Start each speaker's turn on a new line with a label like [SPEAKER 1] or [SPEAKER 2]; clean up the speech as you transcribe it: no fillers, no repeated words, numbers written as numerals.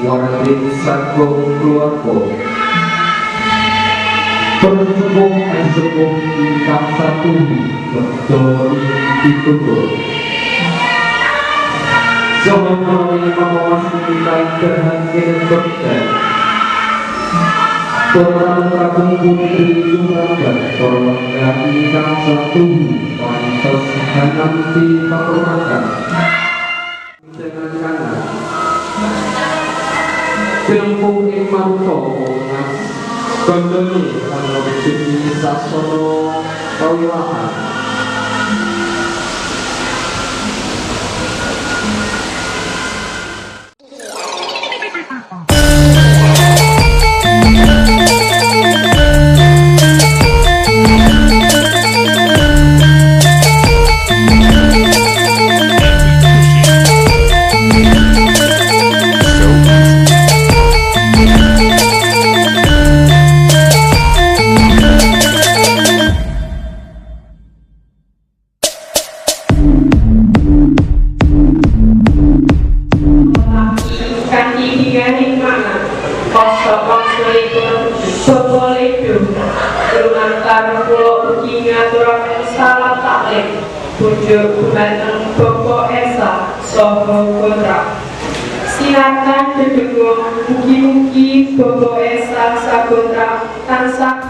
[SPEAKER 1] Waring sagung keluarga persepuh sepuh ingkang satu berdori ditutur saha menawi mamawas ingkang berhasil berdan Prabu Putri Sumangga Torlangga ingkang satu pantes hananti pakurmatan dengan kanan Filmpung ing maruta Mas Gondoni Kanggo Juni Sasono Kawiwahan Bujuk gumateng Bapak Esa Soho Kontrak silakan dedengong mugi-mugi Bapak Esa Sagontra tansah